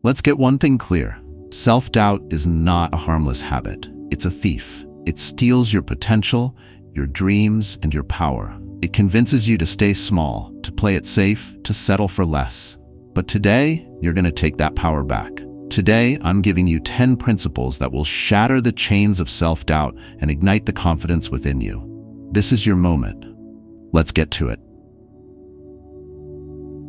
Let's get one thing clear. Self-doubt is not a harmless habit. It's a thief. It steals your potential, your dreams, and your power. It convinces you to stay small, to play it safe, to settle for less. But today, you're going to take that power back. Today, I'm giving you 10 principles that will shatter the chains of self-doubt and ignite the confidence within you. This is your moment. Let's get to it.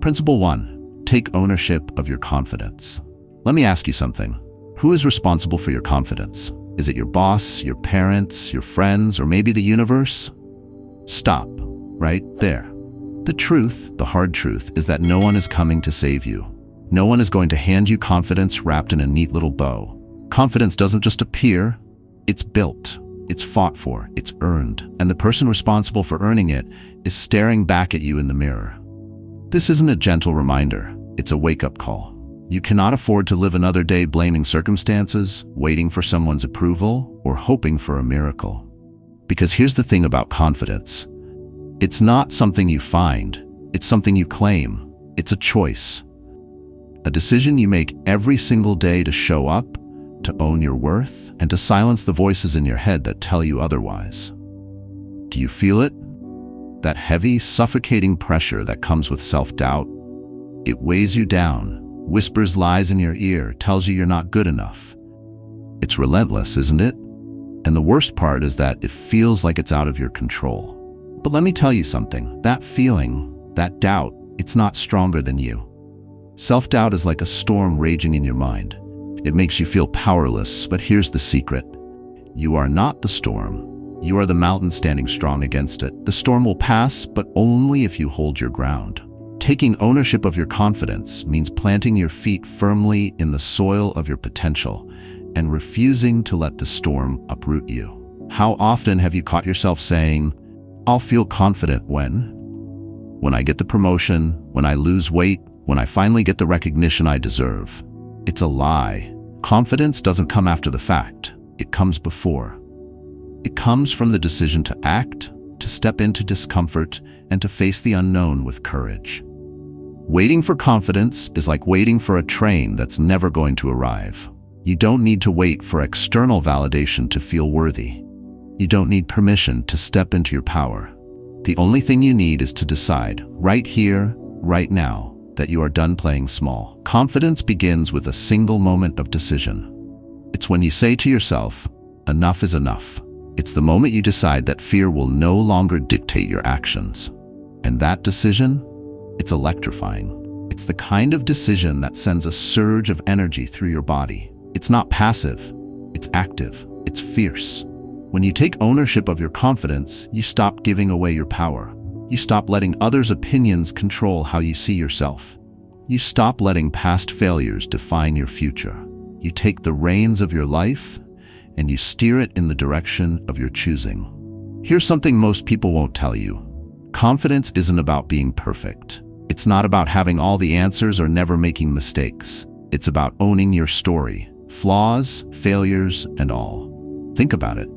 Principle 1. Take ownership of your confidence. Let me ask you something. Who is responsible for your confidence? Is it your boss, your parents, your friends, or maybe the universe? Stop. Right there. The truth, the hard truth, is that no one is coming to save you. No one is going to hand you confidence wrapped in a neat little bow. Confidence doesn't just appear, it's built, it's fought for, it's earned, and the person responsible for earning it is staring back at you in the mirror. This isn't a gentle reminder, it's a wake-up call. You cannot afford to live another day blaming circumstances, waiting for someone's approval, or hoping for a miracle. Because here's the thing about confidence. It's not something you find, it's something you claim. It's a choice. A decision you make every single day to show up, to own your worth, and to silence the voices in your head that tell you otherwise. Do you feel it? That heavy, suffocating pressure that comes with self-doubt? It weighs you down, whispers lies in your ear, tells you you're not good enough. It's relentless, isn't it? And the worst part is that it feels like it's out of your control. But let me tell you something. That feeling, that doubt, it's not stronger than you. Self-doubt is like a storm raging in your mind. It makes you feel powerless, but here's the secret. You are not the storm. You are the mountain standing strong against it. The storm will pass, but only if you hold your ground. Taking ownership of your confidence means planting your feet firmly in the soil of your potential and refusing to let the storm uproot you. How often have you caught yourself saying, "I'll feel confident when I get the promotion, when I lose weight, when I finally get the recognition I deserve"? It's a lie. Confidence doesn't come after the fact. It comes before. It comes from the decision to act, to step into discomfort, and to face the unknown with courage. Waiting for confidence is like waiting for a train that's never going to arrive. You don't need to wait for external validation to feel worthy. You don't need permission to step into your power. The only thing you need is to decide, right here, right now, that you are done playing small. Confidence begins with a single moment of decision. It's when you say to yourself, "Enough is enough." It's the moment you decide that fear will no longer dictate your actions. And that decision, it's electrifying. It's the kind of decision that sends a surge of energy through your body. It's not passive, it's active, it's fierce. When you take ownership of your confidence, you stop giving away your power. You stop letting others' opinions control how you see yourself. You stop letting past failures define your future. You take the reins of your life and you steer it in the direction of your choosing. Here's something most people won't tell you. Confidence isn't about being perfect. It's not about having all the answers or never making mistakes. It's about owning your story, flaws, failures, and all. Think about it.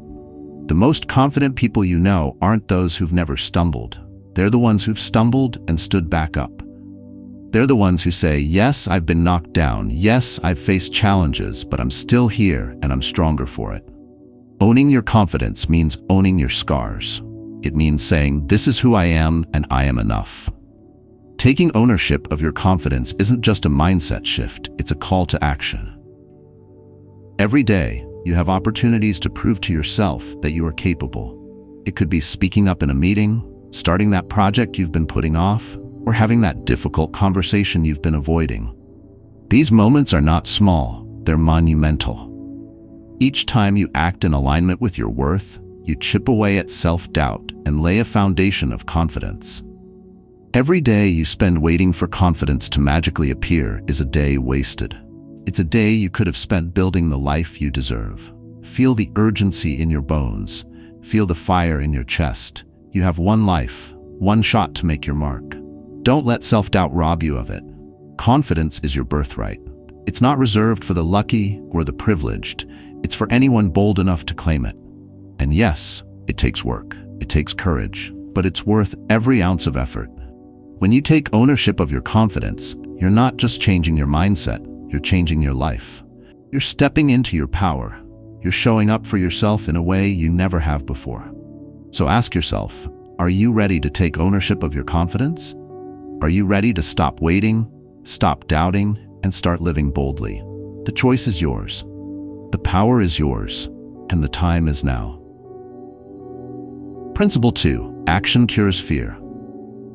The most confident people you know aren't those who've never stumbled. They're the ones who've stumbled and stood back up. They're the ones who say, "Yes, I've been knocked down. Yes, I've faced challenges, but I'm still here and I'm stronger for it." Owning your confidence means owning your scars. It means saying, "This is who I am and I am enough." Taking ownership of your confidence isn't just a mindset shift, it's a call to action. Every day, you have opportunities to prove to yourself that you are capable. It could be speaking up in a meeting, starting that project you've been putting off, or having that difficult conversation you've been avoiding. These moments are not small, they're monumental. Each time you act in alignment with your worth, you chip away at self-doubt and lay a foundation of confidence. Every day you spend waiting for confidence to magically appear is a day wasted. It's a day you could have spent building the life you deserve. Feel the urgency in your bones. Feel the fire in your chest. You have one life, one shot to make your mark. Don't let self-doubt rob you of it. Confidence is your birthright. It's not reserved for the lucky or the privileged. It's for anyone bold enough to claim it. And yes, it takes work. It takes courage, but it's worth every ounce of effort. When you take ownership of your confidence, you're not just changing your mindset, you're changing your life. You're stepping into your power. You're showing up for yourself in a way you never have before. So ask yourself, are you ready to take ownership of your confidence? Are you ready to stop waiting, stop doubting, and start living boldly? The choice is yours. The power is yours, and the time is now. Principle 2. Action cures fear.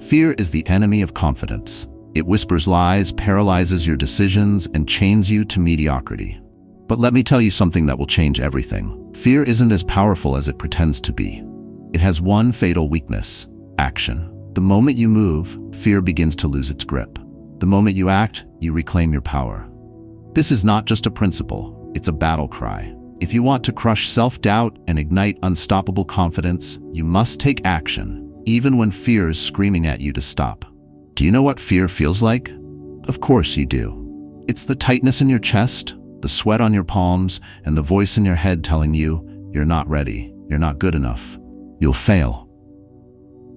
Fear is the enemy of confidence. It whispers lies, paralyzes your decisions, and chains you to mediocrity. But let me tell you something that will change everything. Fear isn't as powerful as it pretends to be. It has one fatal weakness: action. The moment you move, fear begins to lose its grip. The moment you act, you reclaim your power. This is not just a principle, it's a battle cry. If you want to crush self-doubt and ignite unstoppable confidence, you must take action, even when fear is screaming at you to stop. Do you know what fear feels like? Of course you do. It's the tightness in your chest, the sweat on your palms, and the voice in your head telling you, you're not ready, you're not good enough, you'll fail.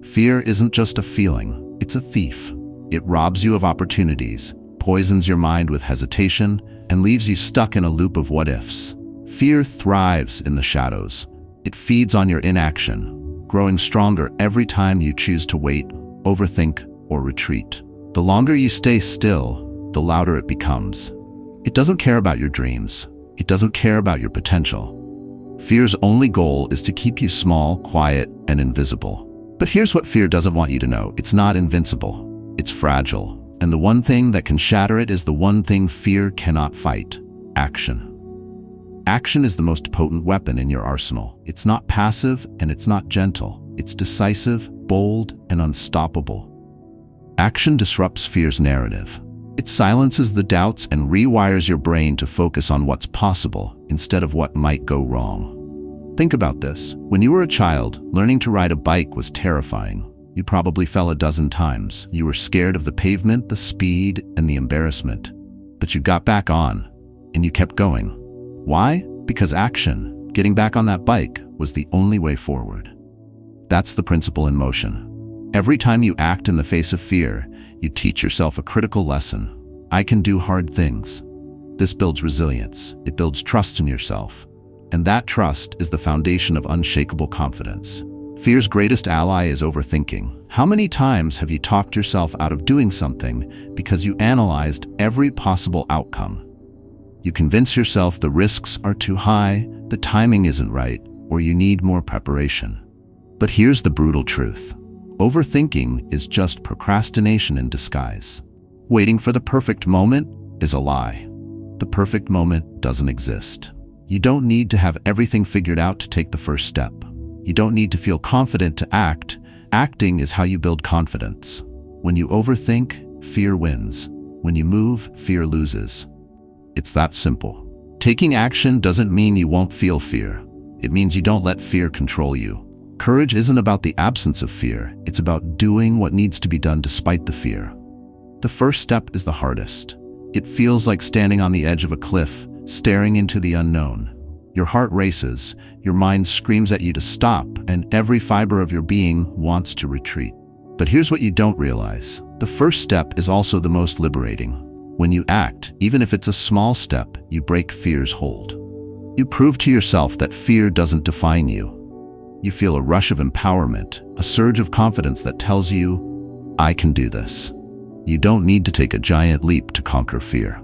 Fear isn't just a feeling, it's a thief. It robs you of opportunities, poisons your mind with hesitation, and leaves you stuck in a loop of what-ifs. Fear thrives in the shadows. It feeds on your inaction, growing stronger every time you choose to wait, overthink, or retreat. The longer you stay still, the louder it becomes. It doesn't care about your dreams. It doesn't care about your potential. Fear's only goal is to keep you small, quiet, and invisible. But here's what fear doesn't want you to know. It's not invincible. It's fragile. And the one thing that can shatter it is the one thing fear cannot fight: action. Action is the most potent weapon in your arsenal. It's not passive and it's not gentle. It's decisive, bold, and unstoppable. Action disrupts fear's narrative. It silences the doubts and rewires your brain to focus on what's possible instead of what might go wrong. Think about this. When you were a child, learning to ride a bike was terrifying. You probably fell a dozen times. You were scared of the pavement, the speed, and the embarrassment. But you got back on, and you kept going. Why? Because action, getting back on that bike, was the only way forward. That's the principle in motion. Every time you act in the face of fear, you teach yourself a critical lesson. I can do hard things. This builds resilience. It builds trust in yourself. And that trust is the foundation of unshakable confidence. Fear's greatest ally is overthinking. How many times have you talked yourself out of doing something because you analyzed every possible outcome? You convince yourself the risks are too high, the timing isn't right, or you need more preparation. But here's the brutal truth. Overthinking is just procrastination in disguise. Waiting for the perfect moment is a lie. The perfect moment doesn't exist. You don't need to have everything figured out to take the first step. You don't need to feel confident to act. Acting is how you build confidence. When you overthink, fear wins. When you move, fear loses. It's that simple. Taking action doesn't mean you won't feel fear. It means you don't let fear control you. Courage isn't about the absence of fear. It's about doing what needs to be done despite the fear. The first step is the hardest. It feels like standing on the edge of a cliff, staring into the unknown. Your heart races, your mind screams at you to stop, and every fiber of your being wants to retreat. But here's what you don't realize. The first step is also the most liberating. When you act, even if it's a small step, you break fear's hold. You prove to yourself that fear doesn't define you. You feel a rush of empowerment, a surge of confidence that tells you, I can do this. You don't need to take a giant leap to conquer fear.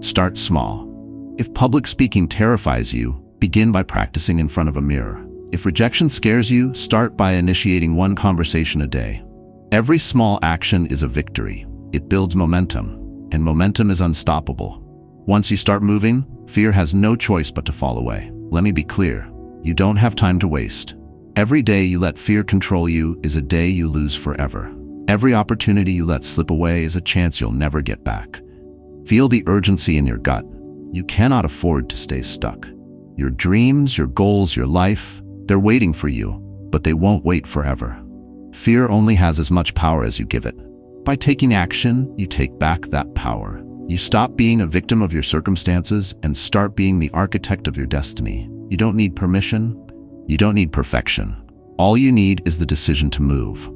Start small. If public speaking terrifies you, begin by practicing in front of a mirror. If rejection scares you, start by initiating one conversation a day. Every small action is a victory. It builds momentum, and momentum is unstoppable. Once you start moving, fear has no choice but to fall away. Let me be clear. You don't have time to waste. Every day you let fear control you is a day you lose forever. Every opportunity you let slip away is a chance you'll never get back. Feel the urgency in your gut. You cannot afford to stay stuck. Your dreams, your goals, your life, they're waiting for you, but they won't wait forever. Fear only has as much power as you give it. By taking action, you take back that power. You stop being a victim of your circumstances and start being the architect of your destiny. You don't need permission. You don't need perfection. All you need is the decision to move.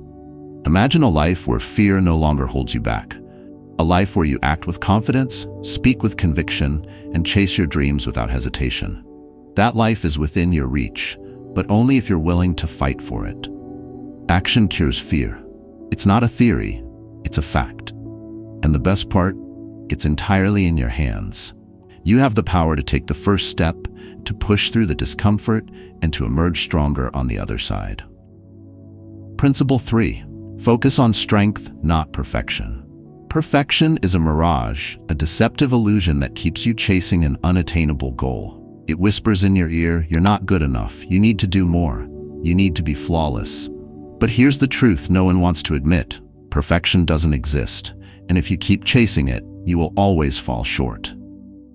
Imagine a life where fear no longer holds you back. A life where you act with confidence, speak with conviction, and chase your dreams without hesitation. That life is within your reach, but only if you're willing to fight for it. Action cures fear. It's not a theory, it's a fact. And the best part, it's entirely in your hands. You have the power to take the first step, to push through the discomfort, and to emerge stronger on the other side. Principle 3. Focus on strength, not perfection. Perfection is a mirage, a deceptive illusion that keeps you chasing an unattainable goal. It whispers in your ear, you're not good enough, you need to do more, you need to be flawless. But here's the truth no one wants to admit. Perfection doesn't exist, and if you keep chasing it, you will always fall short.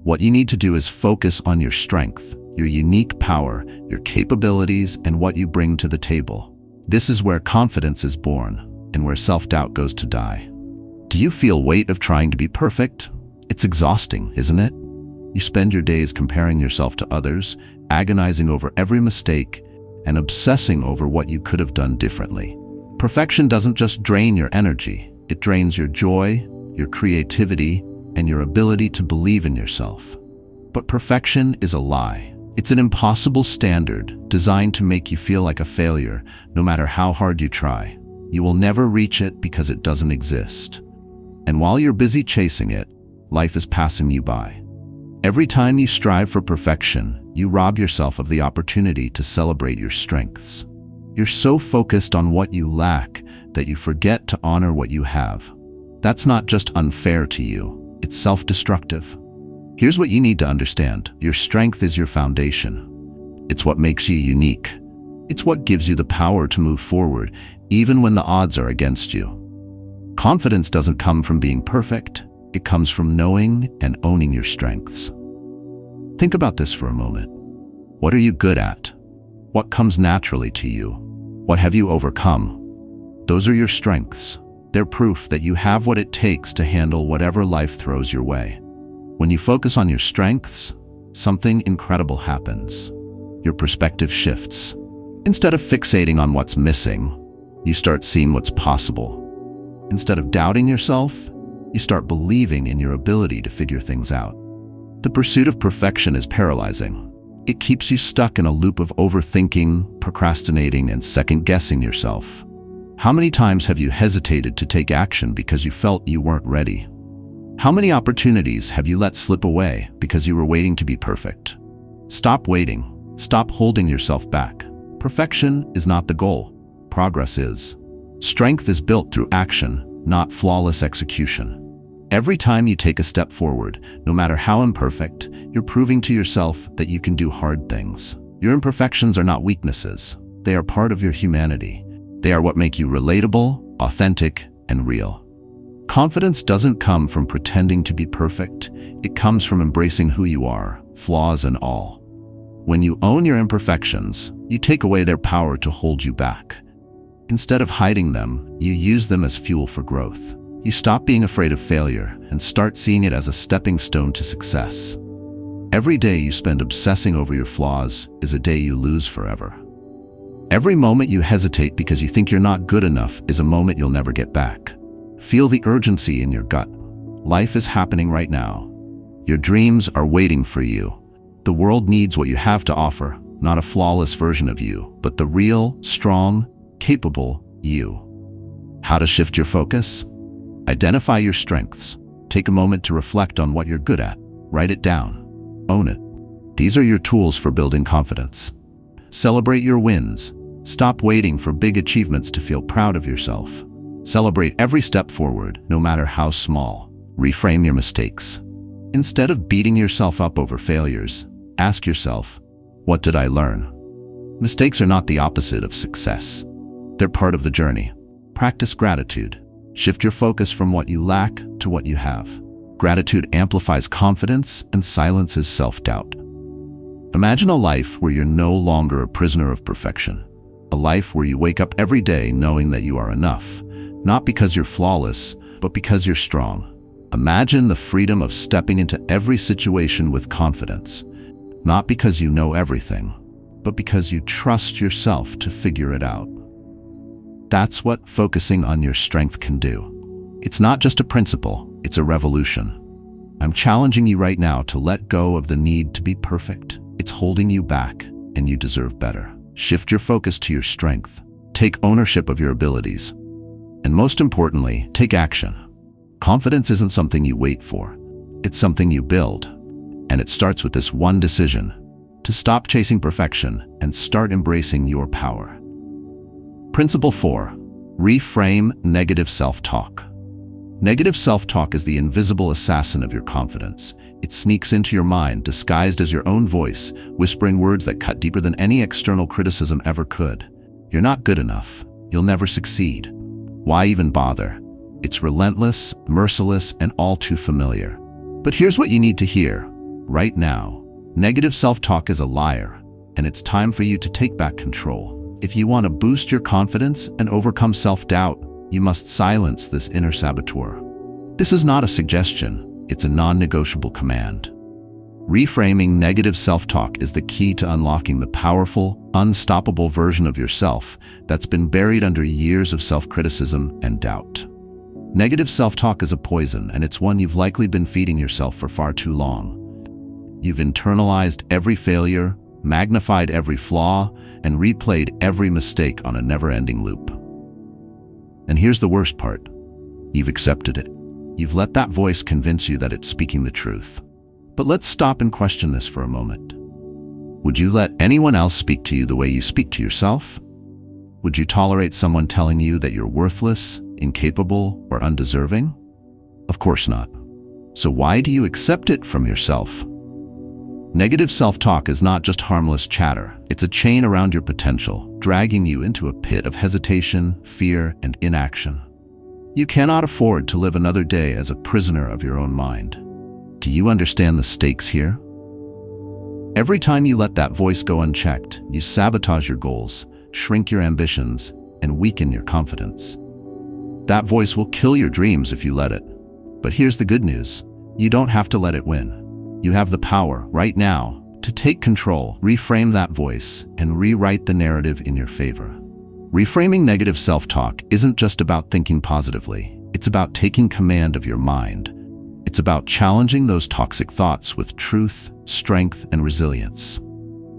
What you need to do is focus on your strength, your unique power, your capabilities, and what you bring to the table. This is where confidence is born, and where self-doubt goes to die. Do you feel weight of trying to be perfect? It's exhausting, isn't it? You spend your days comparing yourself to others, agonizing over every mistake, and obsessing over what you could have done differently. Perfection doesn't just drain your energy, it drains your joy, your creativity, and your ability to believe in yourself. But perfection is a lie. It's an impossible standard designed to make you feel like a failure, no matter how hard you try. You will never reach it because it doesn't exist. And while you're busy chasing it, life is passing you by. Every time you strive for perfection, you rob yourself of the opportunity to celebrate your strengths. You're so focused on what you lack that you forget to honor what you have. That's not just unfair to you, it's self-destructive. Here's what you need to understand. Your strength is your foundation. It's what makes you unique. It's what gives you the power to move forward, even when the odds are against you. Confidence doesn't come from being perfect. It comes from knowing and owning your strengths. Think about this for a moment. What are you good at? What comes naturally to you? What have you overcome? Those are your strengths. They're proof that you have what it takes to handle whatever life throws your way. When you focus on your strengths, something incredible happens. Your perspective shifts. Instead of fixating on what's missing, you start seeing what's possible. Instead of doubting yourself, you start believing in your ability to figure things out. The pursuit of perfection is paralyzing. It keeps you stuck in a loop of overthinking, procrastinating, and second-guessing yourself. How many times have you hesitated to take action because you felt you weren't ready? How many opportunities have you let slip away because you were waiting to be perfect? Stop waiting. Stop holding yourself back. Perfection is not the goal. Progress is. Strength is built through action, not flawless execution. Every time you take a step forward, no matter how imperfect, you're proving to yourself that you can do hard things. Your imperfections are not weaknesses. They are part of your humanity. They are what make you relatable, authentic, and real. Confidence doesn't come from pretending to be perfect. It comes from embracing who you are, flaws and all. When you own your imperfections, you take away their power to hold you back. Instead of hiding them, you use them as fuel for growth. You stop being afraid of failure and start seeing it as a stepping stone to success. Every day you spend obsessing over your flaws is a day you lose forever. Every moment you hesitate because you think you're not good enough is a moment you'll never get back. Feel the urgency in your gut. Life is happening right now. Your dreams are waiting for you. The world needs what you have to offer, not a flawless version of you, but the real, strong, capable you. How to shift your focus? Identify your strengths. Take a moment to reflect on what you're good at. Write it down. Own it. These are your tools for building confidence. Celebrate your wins. Stop waiting for big achievements to feel proud of yourself. Celebrate every step forward, no matter how small. Reframe your mistakes. Instead of beating yourself up over failures, ask yourself, what did I learn? Mistakes are not the opposite of success. They're part of the journey. Practice gratitude. Shift your focus from what you lack to what you have. Gratitude amplifies confidence and silences self-doubt. Imagine a life where you're no longer a prisoner of perfection. A life where you wake up every day knowing that you are enough, not because you're flawless, but because you're strong. Imagine the freedom of stepping into every situation with confidence, not because you know everything, but because you trust yourself to figure it out. That's what focusing on your strength can do. It's not just a principle, It's a revolution. I'm challenging you right now to let go of the need to be perfect. It's holding you back, and you deserve better. Shift your focus to your strength. Take ownership of your abilities. And most importantly, take action. Confidence isn't something you wait for. It's something you build. And it starts with this one decision: to stop chasing perfection and start embracing your power. Principle 4. Reframe negative self-talk. Negative self-talk is the invisible assassin of your confidence. It sneaks into your mind, disguised as your own voice, whispering words that cut deeper than any external criticism ever could. You're not good enough. You'll never succeed. Why even bother? It's relentless, merciless, and all too familiar. But here's what you need to hear right now. Negative self-talk is a liar, and it's time for you to take back control. If you want to boost your confidence and overcome self-doubt, you must silence this inner saboteur. This is not a suggestion, it's a non-negotiable command. Reframing negative self-talk is the key to unlocking the powerful, unstoppable version of yourself that's been buried under years of self-criticism and doubt. Negative self-talk is a poison, and it's one you've likely been feeding yourself for far too long. You've internalized every failure, magnified every flaw, and replayed every mistake on a never-ending loop. And here's the worst part. You've accepted it. You've let that voice convince you that it's speaking the truth. But let's stop and question this for a moment. Would you let anyone else speak to you the way you speak to yourself? Would you tolerate someone telling you that you're worthless, incapable, or undeserving? Of course not. So why do you accept it from yourself? Negative self-talk is not just harmless chatter. It's a chain around your potential, dragging you into a pit of hesitation, fear, and inaction. You cannot afford to live another day as a prisoner of your own mind. Do you understand the stakes here? Every time you let that voice go unchecked, you sabotage your goals, shrink your ambitions, and weaken your confidence. That voice will kill your dreams if you let it. But here's the good news. You don't have to let it win. You have the power, right now, to take control, reframe that voice, and rewrite the narrative in your favor. Reframing negative self-talk isn't just about thinking positively. It's about taking command of your mind. It's about challenging those toxic thoughts with truth, strength, and resilience.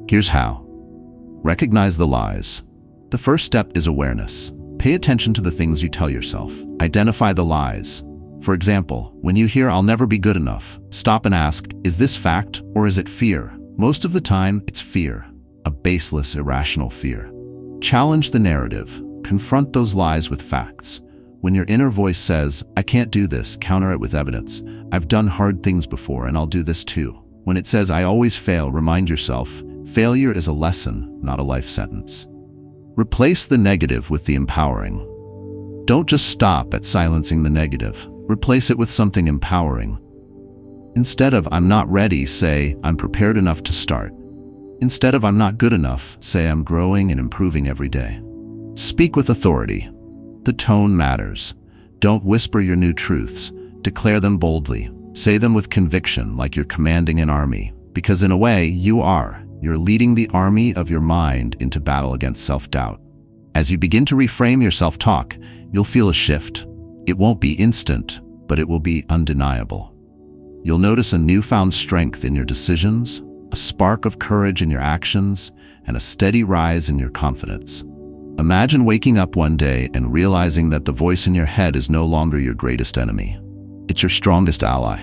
Here's how. Recognize the lies. The first step is awareness. Pay attention to the things you tell yourself. Identify the lies. For example, when you hear "I'll never be good enough," stop and ask, is this fact or is it fear? Most of the time, it's fear, a baseless, irrational fear. Challenge the narrative. Confront those lies with facts. When your inner voice says, "I can't do this," counter it with evidence. "I've done hard things before and I'll do this too." When it says, "I always fail," remind yourself, failure is a lesson, not a life sentence. Replace the negative with the empowering. Don't just stop at silencing the negative. Replace it with something empowering. Instead of "I'm not ready," say "I'm prepared enough to start." Instead of "I'm not good enough," say "I'm growing and improving every day." Speak with authority. The tone matters. Don't whisper your new truths. Declare them boldly. Say them with conviction, like you're commanding an army. Because in a way, you are. You're leading the army of your mind into battle against self-doubt. As you begin to reframe your self-talk, you'll feel a shift. It won't be instant, but it will be undeniable. You'll notice a newfound strength in your decisions, a spark of courage in your actions, and a steady rise in your confidence. Imagine waking up one day and realizing that the voice in your head is no longer your greatest enemy. It's your strongest ally.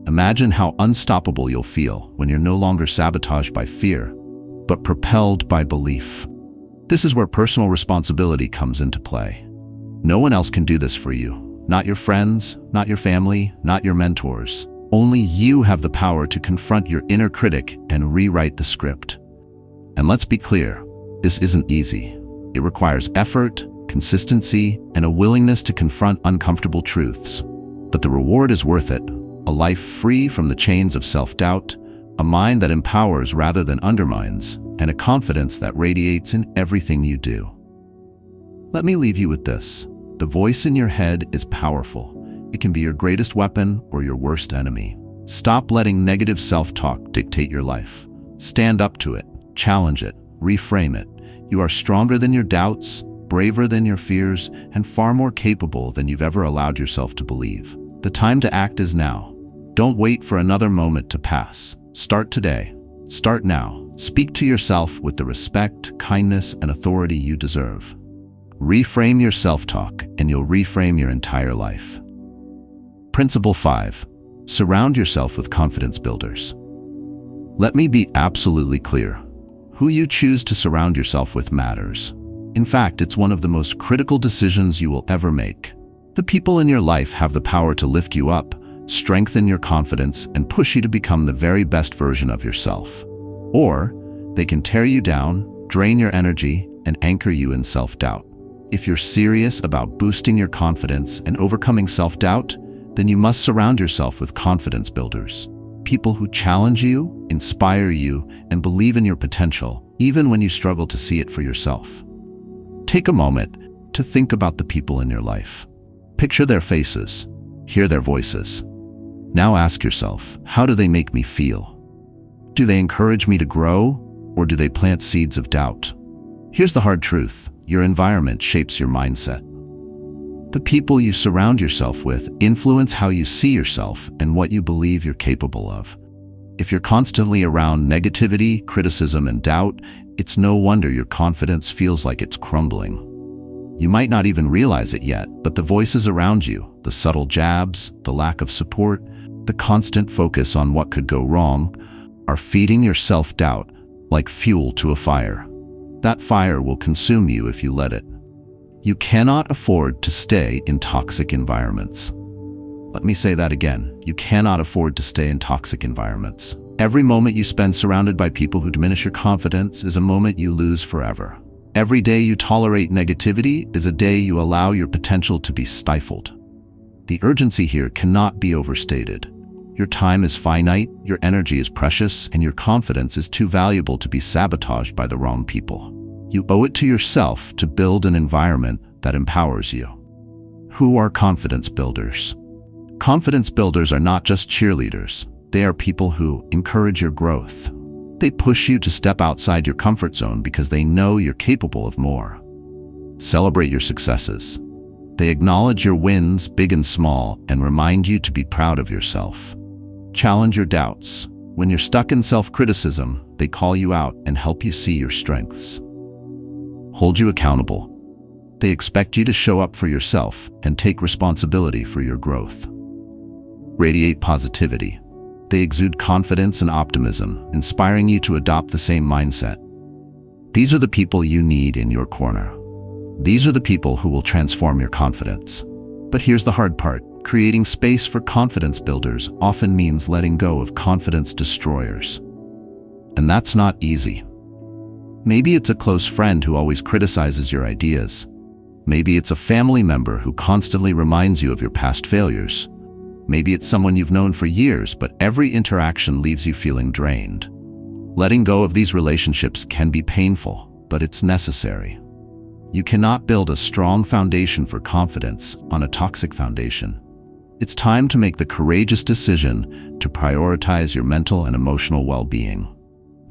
Imagine how unstoppable you'll feel when you're no longer sabotaged by fear, but propelled by belief. This is where personal responsibility comes into play. No one else can do this for you. Not your friends, not your family, not your mentors. Only you have the power to confront your inner critic and rewrite the script. And let's be clear, this isn't easy. It requires effort, consistency, and a willingness to confront uncomfortable truths. But the reward is worth it. A life free from the chains of self-doubt, a mind that empowers rather than undermines, and a confidence that radiates in everything you do. Let me leave you with this. The voice in your head is powerful. It can be your greatest weapon or your worst enemy. Stop letting negative self-talk dictate your life. Stand up to it, challenge it, reframe it. You are stronger than your doubts, braver than your fears, and far more capable than you've ever allowed yourself to believe. The time to act is now. Don't wait for another moment to pass. Start today. Start now. Speak to yourself with the respect, kindness, and authority you deserve. Reframe your self-talk, and you'll reframe your entire life. Principle 5. Surround yourself with confidence builders. Let me be absolutely clear. Who you choose to surround yourself with matters. In fact, it's one of the most critical decisions you will ever make. The people in your life have the power to lift you up, strengthen your confidence, and push you to become the very best version of yourself. Or they can tear you down, drain your energy, and anchor you in self-doubt. If you're serious about boosting your confidence and overcoming self-doubt, then you must surround yourself with confidence builders. People who challenge you, inspire you, and believe in your potential, even when you struggle to see it for yourself. Take a moment to think about the people in your life. Picture their faces, hear their voices. Now ask yourself, how do they make me feel? Do they encourage me to grow, or do they plant seeds of doubt? Here's the hard truth. Your environment shapes your mindset. The people you surround yourself with influence how you see yourself and what you believe you're capable of. If you're constantly around negativity, criticism, and doubt, it's no wonder your confidence feels like it's crumbling. You might not even realize it yet, but the voices around you, the subtle jabs, the lack of support, the constant focus on what could go wrong, are feeding your self-doubt like fuel to a fire. That fire will consume you if you let it. You cannot afford to stay in toxic environments. Let me say that again. You cannot afford to stay in toxic environments. Every moment you spend surrounded by people who diminish your confidence is a moment you lose forever. Every day you tolerate negativity is a day you allow your potential to be stifled. The urgency here cannot be overstated. Your time is finite, your energy is precious, and your confidence is too valuable to be sabotaged by the wrong people. You owe it to yourself to build an environment that empowers you. Who are confidence builders? Confidence builders are not just cheerleaders. They are people who encourage your growth. They push you to step outside your comfort zone because they know you're capable of more. Celebrate your successes. They acknowledge your wins, big and small, and remind you to be proud of yourself. Challenge your doubts. When you're stuck in self-criticism, they call you out and help you see your strengths. Hold you accountable. They expect you to show up for yourself and take responsibility for your growth. Radiate positivity. They exude confidence and optimism, inspiring you to adopt the same mindset. These are the people you need in your corner. These are the people who will transform your confidence. But here's the hard part. Creating space for confidence builders often means letting go of confidence destroyers. And that's not easy. Maybe it's a close friend who always criticizes your ideas. Maybe it's a family member who constantly reminds you of your past failures. Maybe it's someone you've known for years, but every interaction leaves you feeling drained. Letting go of these relationships can be painful, but it's necessary. You cannot build a strong foundation for confidence on a toxic foundation. It's time to make the courageous decision to prioritize your mental and emotional well-being.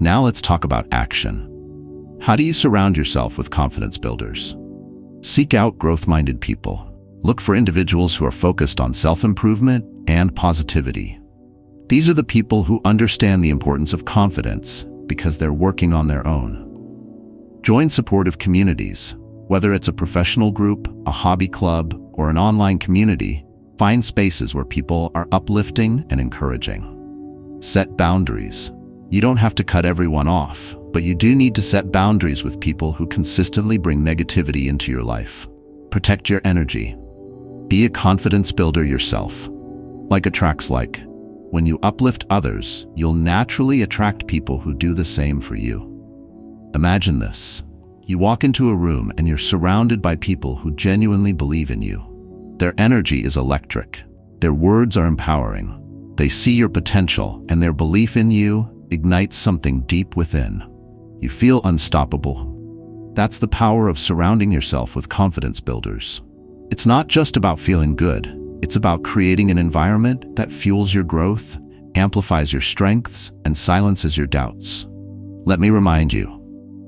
Now let's talk about action. How do you surround yourself with confidence builders? Seek out growth-minded people. Look for individuals who are focused on self-improvement and positivity. These are the people who understand the importance of confidence because they're working on their own. Join supportive communities. Whether it's a professional group, a hobby club, or an online community, find spaces where people are uplifting and encouraging. Set boundaries. You don't have to cut everyone off, but you do need to set boundaries with people who consistently bring negativity into your life. Protect your energy. Be a confidence builder yourself. Like attracts like. When you uplift others, you'll naturally attract people who do the same for you. Imagine this. You walk into a room and you're surrounded by people who genuinely believe in you. Their energy is electric. Their words are empowering. They see your potential, and their belief in you ignites something deep within. You feel unstoppable. That's the power of surrounding yourself with confidence builders. It's not just about feeling good. It's about creating an environment that fuels your growth, amplifies your strengths, and silences your doubts. Let me remind you,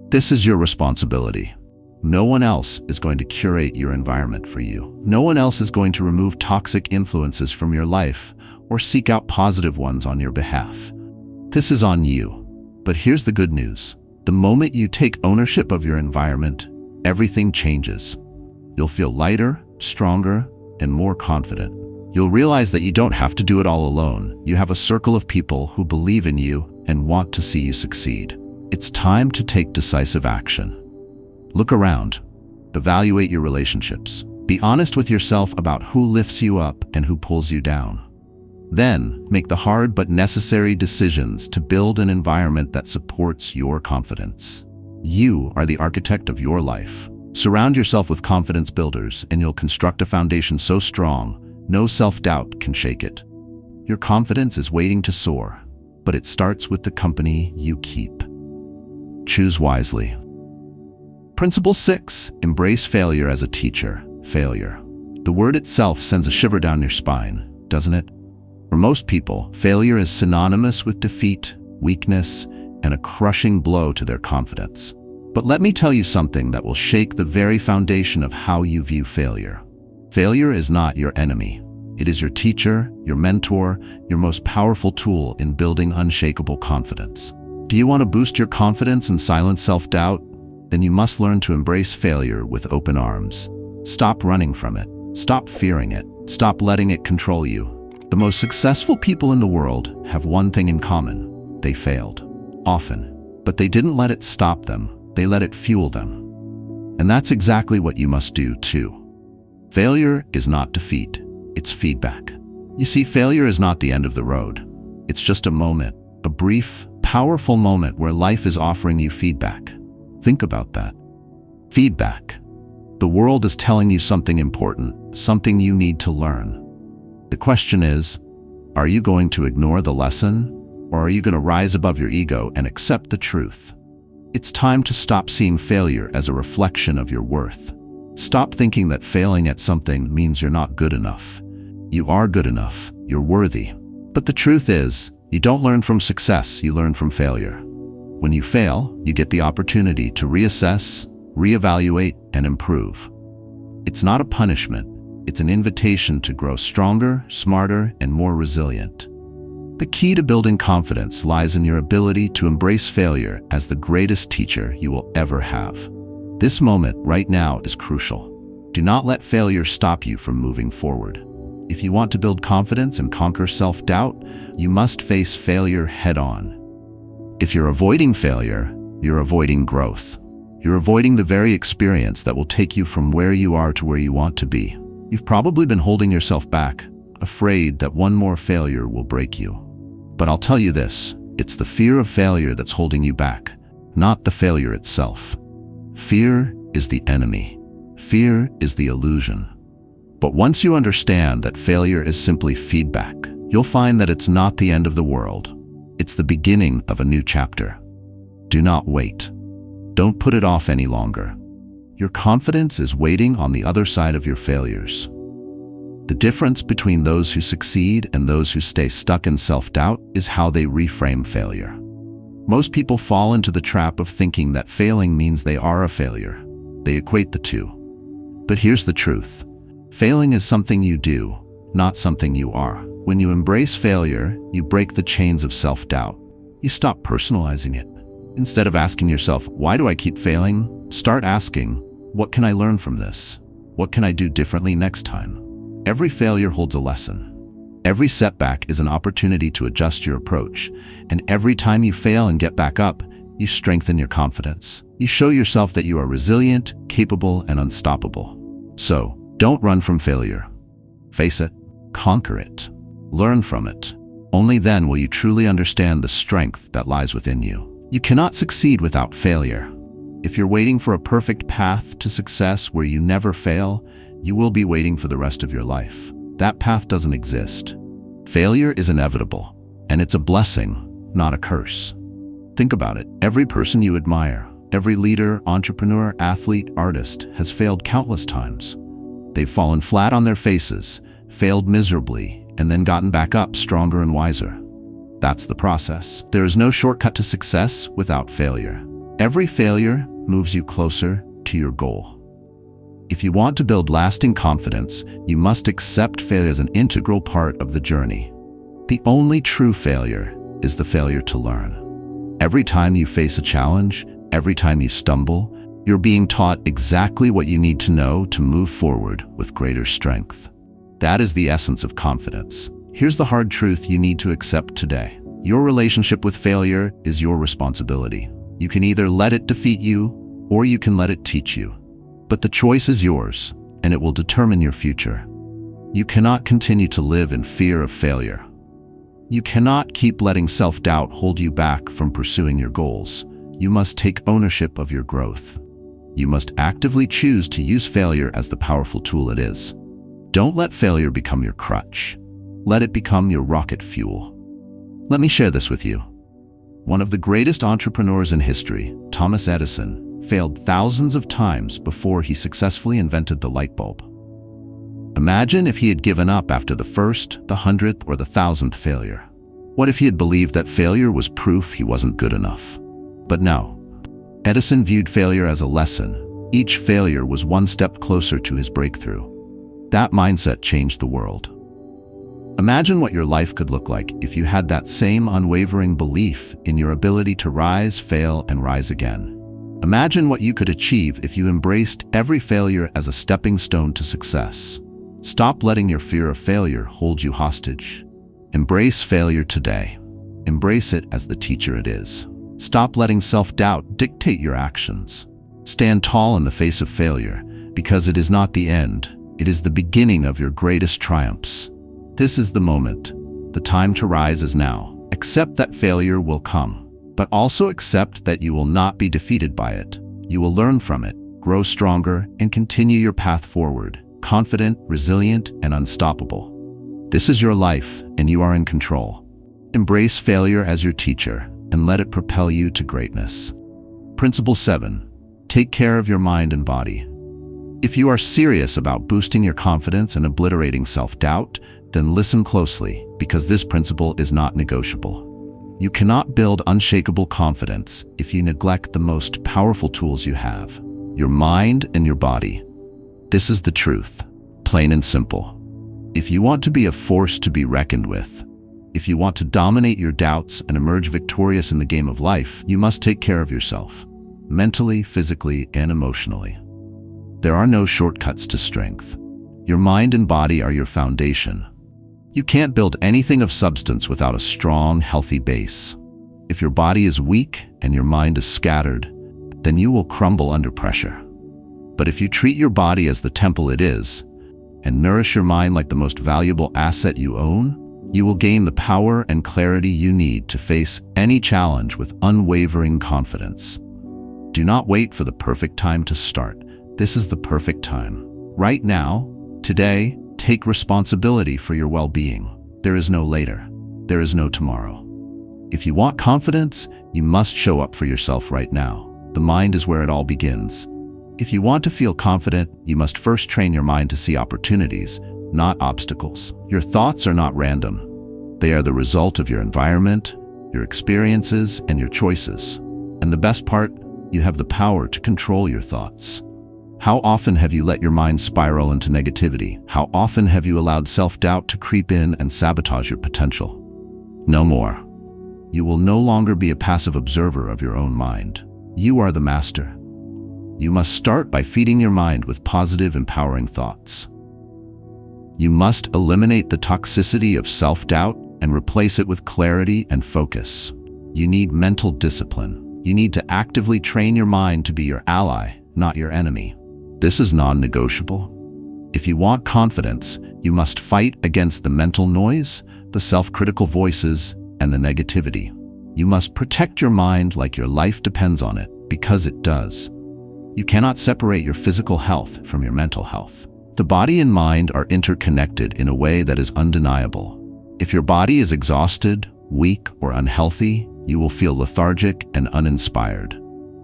this is your responsibility. No one else is going to curate your environment for you. No one else is going to remove toxic influences from your life or seek out positive ones on your behalf. This is on you. But here's the good news. The moment you take ownership of your environment, everything changes. You'll feel lighter, stronger, and more confident. You'll realize that you don't have to do it all alone. You have a circle of people who believe in you and want to see you succeed. It's time to take decisive action. Look around. Evaluate your relationships. Be honest with yourself about who lifts you up and who pulls you down. Then, make the hard but necessary decisions to build an environment that supports your confidence. You are the architect of your life. Surround yourself with confidence builders, and you'll construct a foundation so strong, no self-doubt can shake it. Your confidence is waiting to soar, but it starts with the company you keep. Choose wisely. Principle 6. Embrace failure as a teacher. Failure. The word itself sends a shiver down your spine, doesn't it? For most people, failure is synonymous with defeat, weakness, and a crushing blow to their confidence. But let me tell you something that will shake the very foundation of how you view failure. Failure is not your enemy. It is your teacher, your mentor, your most powerful tool in building unshakable confidence. Do you want to boost your confidence and silence self-doubt? Then you must learn to embrace failure with open arms. Stop running from it. Stop fearing it. Stop letting it control you. The most successful people in the world have one thing in common. They failed. Often. But they didn't let it stop them. They let it fuel them. And that's exactly what you must do too. Failure is not defeat. It's feedback. You see, failure is not the end of the road. It's just a moment, a brief, powerful moment where life is offering you feedback. Think about that. Feedback. The world is telling you something important, something you need to learn. The question is, are you going to ignore the lesson, or are you going to rise above your ego and accept the truth? It's time to stop seeing failure as a reflection of your worth. Stop thinking that failing at something means you're not good enough. You are good enough. You're worthy. But the truth is, you don't learn from success, you learn from failure. When you fail, you get the opportunity to reassess, reevaluate, and improve. It's not a punishment. It's an invitation to grow stronger, smarter, and more resilient. The key to building confidence lies in your ability to embrace failure as the greatest teacher you will ever have. This moment right now is crucial. Do not let failure stop you from moving forward. If you want to build confidence and conquer self-doubt, you must face failure head-on. If you're avoiding failure, you're avoiding growth. You're avoiding the very experience that will take you from where you are to where you want to be. You've probably been holding yourself back, afraid that one more failure will break you. But I'll tell you this, it's the fear of failure that's holding you back, not the failure itself. Fear is the enemy. Fear is the illusion. But once you understand that failure is simply feedback, you'll find that it's not the end of the world. It's the beginning of a new chapter. Do not wait. Don't put it off any longer. Your confidence is waiting on the other side of your failures. The difference between those who succeed and those who stay stuck in self-doubt is how they reframe failure. Most people fall into the trap of thinking that failing means they are a failure. They equate the two. But here's the truth. Failing is something you do, not something you are. When you embrace failure, you break the chains of self-doubt. You stop personalizing it. Instead of asking yourself, why do I keep failing? Start asking, what can I learn from this? What can I do differently next time? Every failure holds a lesson. Every setback is an opportunity to adjust your approach. And every time you fail and get back up, you strengthen your confidence. You show yourself that you are resilient, capable, and unstoppable. So, don't run from failure. Face it, conquer it, learn from it. Only then will you truly understand the strength that lies within you. You cannot succeed without failure. If you're waiting for a perfect path to success where you never fail, you will be waiting for the rest of your life. That path doesn't exist. Failure is inevitable, and it's a blessing, not a curse. Think about it. Every person you admire, every leader, entrepreneur, athlete, artist has failed countless times. They've fallen flat on their faces, failed miserably, and then gotten back up stronger and wiser. That's the process. There is no shortcut to success without failure. Every failure moves you closer to your goal. If you want to build lasting confidence, you must accept failure as an integral part of the journey. The only true failure is the failure to learn. Every time you face a challenge, every time you stumble, you're being taught exactly what you need to know to move forward with greater strength. That is the essence of confidence. Here's the hard truth you need to accept today. Your relationship with failure is your responsibility. You can either let it defeat you, or you can let it teach you. But the choice is yours, and it will determine your future. You cannot continue to live in fear of failure. You cannot keep letting self-doubt hold you back from pursuing your goals. You must take ownership of your growth. You must actively choose to use failure as the powerful tool it is. Don't let failure become your crutch. Let it become your rocket fuel. Let me share this with you. One of the greatest entrepreneurs in history, Thomas Edison, failed thousands of times before he successfully invented the light bulb. Imagine if he had given up after the first, the 100th, or the 1,000th failure. What if he had believed that failure was proof he wasn't good enough? But no. Edison viewed failure as a lesson. Each failure was one step closer to his breakthrough. That mindset changed the world. Imagine what your life could look like if you had that same unwavering belief in your ability to rise, fail, and rise again. Imagine what you could achieve if you embraced every failure as a stepping stone to success. Stop letting your fear of failure hold you hostage. Embrace failure today. Embrace it as the teacher it is. Stop letting self-doubt dictate your actions. Stand tall in the face of failure, because it is not the end, it is the beginning of your greatest triumphs. This is the moment. The time to rise is now. Accept that failure will come. But also accept that you will not be defeated by it. You will learn from it, grow stronger, and continue your path forward, confident, resilient, and unstoppable. This is your life, and you are in control. Embrace failure as your teacher, and let it propel you to greatness. Principle 7. Take care of your mind and body. If you are serious about boosting your confidence and obliterating self-doubt, then listen closely, because this principle is not negotiable. You cannot build unshakable confidence if you neglect the most powerful tools you have, your mind and your body. This is the truth, plain and simple. If you want to be a force to be reckoned with, if you want to dominate your doubts and emerge victorious in the game of life, you must take care of yourself, mentally, physically, and emotionally. There are no shortcuts to strength. Your mind and body are your foundation. You can't build anything of substance without a strong, healthy base. If your body is weak and your mind is scattered, then you will crumble under pressure. But if you treat your body as the temple it is, and nourish your mind like the most valuable asset you own, you will gain the power and clarity you need to face any challenge with unwavering confidence. Do not wait for the perfect time to start. This is the perfect time. Right now, today, take responsibility for your well-being. There is no later. There is no tomorrow. If you want confidence, you must show up for yourself right now. The mind is where it all begins. If you want to feel confident, you must first train your mind to see opportunities, not obstacles. Your thoughts are not random. They are the result of your environment, your experiences, and your choices. And the best part, you have the power to control your thoughts. How often have you let your mind spiral into negativity? How often have you allowed self-doubt to creep in and sabotage your potential? No more. You will no longer be a passive observer of your own mind. You are the master. You must start by feeding your mind with positive, empowering thoughts. You must eliminate the toxicity of self-doubt and replace it with clarity and focus. You need mental discipline. You need to actively train your mind to be your ally, not your enemy. This is non-negotiable. If you want confidence, you must fight against the mental noise, the self-critical voices, and the negativity. You must protect your mind like your life depends on it, because it does. You cannot separate your physical health from your mental health. The body and mind are interconnected in a way that is undeniable. If your body is exhausted, weak, or unhealthy, you will feel lethargic and uninspired.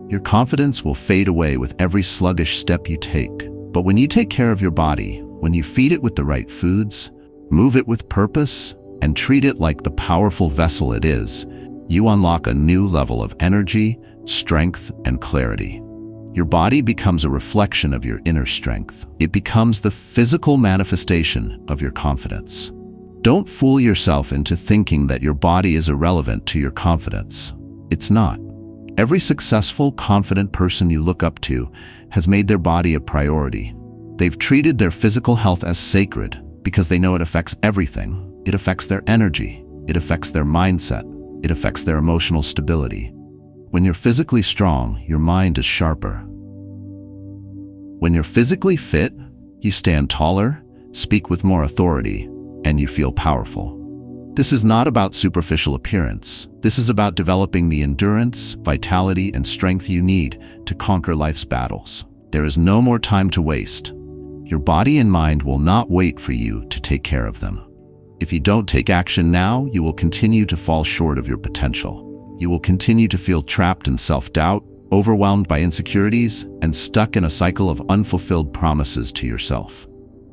Your confidence will fade away with every sluggish step you take. But when you take care of your body, when you feed it with the right foods, move it with purpose, and treat it like the powerful vessel it is, you unlock a new level of energy, strength, and clarity. Your body becomes a reflection of your inner strength. It becomes the physical manifestation of your confidence. Don't fool yourself into thinking that your body is irrelevant to your confidence. It's not. Every successful, confident person you look up to has made their body a priority. They've treated their physical health as sacred because they know it affects everything. It affects their energy. It affects their mindset. It affects their emotional stability. When you're physically strong, your mind is sharper. When you're physically fit, you stand taller, speak with more authority, and you feel powerful. This is not about superficial appearance. This is about developing the endurance, vitality, and strength you need to conquer life's battles. There is no more time to waste. Your body and mind will not wait for you to take care of them. If you don't take action now, you will continue to fall short of your potential. You will continue to feel trapped in self-doubt, overwhelmed by insecurities, and stuck in a cycle of unfulfilled promises to yourself.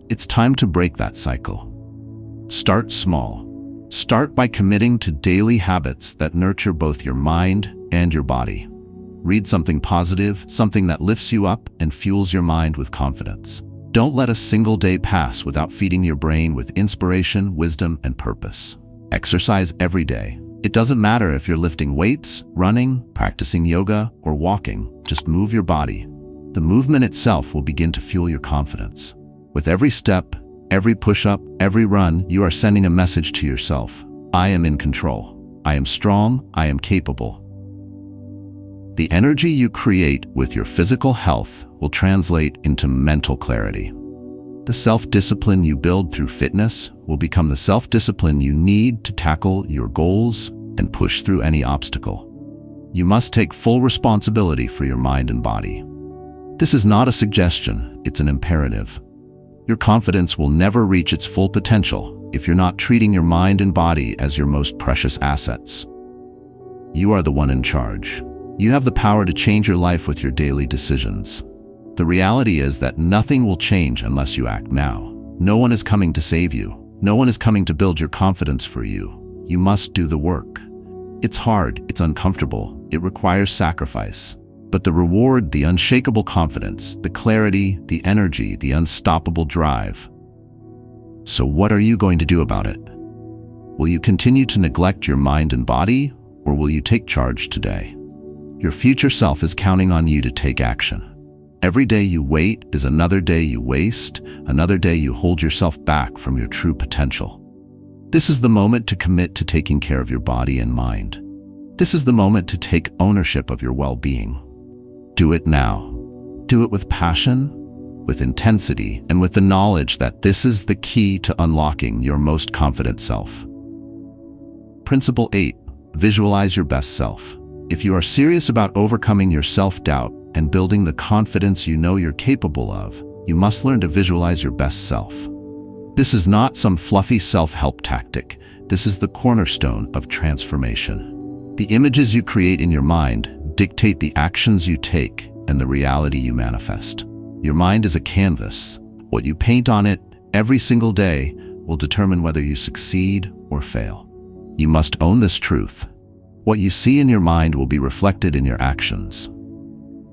It's time to break that cycle. Start small. Start by committing to daily habits that nurture both your mind and your body. Read something positive, something that lifts you up and fuels your mind with confidence. Don't let a single day pass without feeding your brain with inspiration, wisdom, and purpose. Exercise every day. It doesn't matter if you're lifting weights, running, practicing yoga, or walking. Just move your body. The movement itself will begin to fuel your confidence. With every step, every push-up, every run, you are sending a message to yourself. I am in control. I am strong. I am capable. The energy you create with your physical health will translate into mental clarity. The self-discipline you build through fitness will become the self-discipline you need to tackle your goals and push through any obstacle. You must take full responsibility for your mind and body. This is not a suggestion, it's an imperative. Your confidence will never reach its full potential if you're not treating your mind and body as your most precious assets. You are the one in charge. You have the power to change your life with your daily decisions. The reality is that nothing will change unless you act now. No one is coming to save you. No one is coming to build your confidence for you. You must do the work. It's hard, it's uncomfortable, it requires sacrifice. But the reward, the unshakable confidence, the clarity, the energy, the unstoppable drive. So what are you going to do about it? Will you continue to neglect your mind and body, or will you take charge today? Your future self is counting on you to take action. Every day you wait is another day you waste, another day you hold yourself back from your true potential. This is the moment to commit to taking care of your body and mind. This is the moment to take ownership of your well-being. Do it now. Do it with passion, with intensity, and with the knowledge that this is the key to unlocking your most confident self. Principle 8. Visualize your best self. If you are serious about overcoming your self-doubt and building the confidence you know you're capable of, you must learn to visualize your best self. This is not some fluffy self-help tactic. This is the cornerstone of transformation. The images you create in your mind dictate the actions you take and the reality you manifest. Your mind is a canvas. What you paint on it every single day will determine whether you succeed or fail. You must own this truth. What you see in your mind will be reflected in your actions.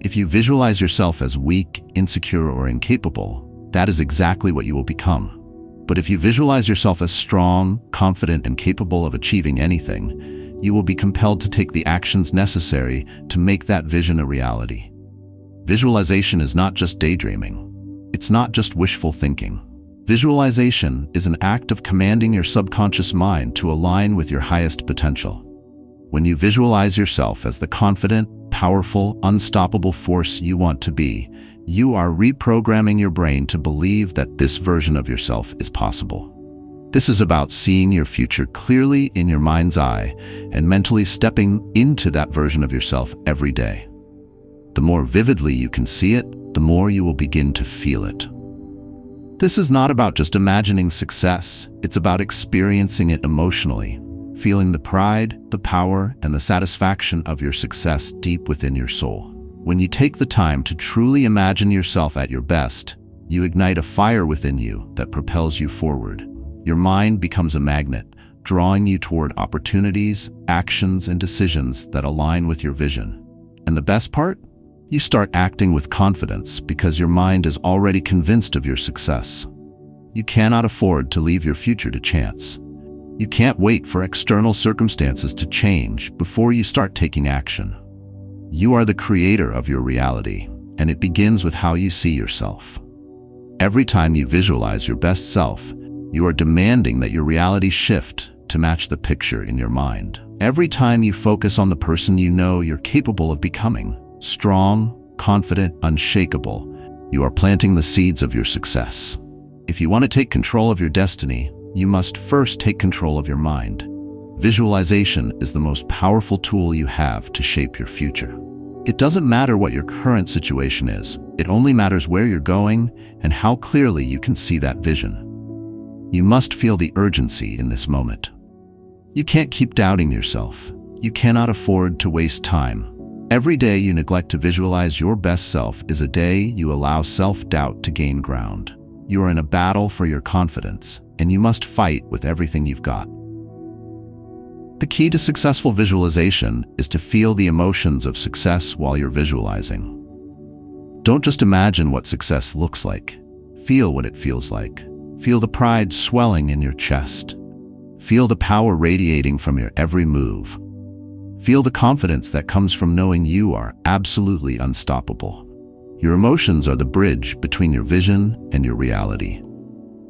If you visualize yourself as weak, insecure, or incapable, that is exactly what you will become. But if you visualize yourself as strong, confident, and capable of achieving anything, you will be compelled to take the actions necessary to make that vision a reality. Visualization is not just daydreaming. It's not just wishful thinking. Visualization is an act of commanding your subconscious mind to align with your highest potential. When you visualize yourself as the confident, powerful, unstoppable force you want to be, you are reprogramming your brain to believe that this version of yourself is possible. This is about seeing your future clearly in your mind's eye and mentally stepping into that version of yourself every day. The more vividly you can see it, the more you will begin to feel it. This is not about just imagining success, it's about experiencing it emotionally, feeling the pride, the power, and the satisfaction of your success deep within your soul. When you take the time to truly imagine yourself at your best, you ignite a fire within you that propels you forward. Your mind becomes a magnet, drawing you toward opportunities, actions, and decisions that align with your vision. And the best part? You start acting with confidence because your mind is already convinced of your success. You cannot afford to leave your future to chance. You can't wait for external circumstances to change before you start taking action. You are the creator of your reality, and it begins with how you see yourself. Every time you visualize your best self, you are demanding that your reality shift to match the picture in your mind. Every time you focus on the person you know you're capable of becoming, strong, confident, unshakable, you are planting the seeds of your success. If you want to take control of your destiny, you must first take control of your mind. Visualization is the most powerful tool you have to shape your future. It doesn't matter what your current situation is. It only matters where you're going and how clearly you can see that vision. You must feel the urgency in this moment. You can't keep doubting yourself. You cannot afford to waste time. Every day you neglect to visualize your best self is a day you allow self-doubt to gain ground. You are in a battle for your confidence, and you must fight with everything you've got. The key to successful visualization is to feel the emotions of success while you're visualizing. Don't just imagine what success looks like. Feel what it feels like. Feel the pride swelling in your chest. Feel the power radiating from your every move. Feel the confidence that comes from knowing you are absolutely unstoppable. Your emotions are the bridge between your vision and your reality.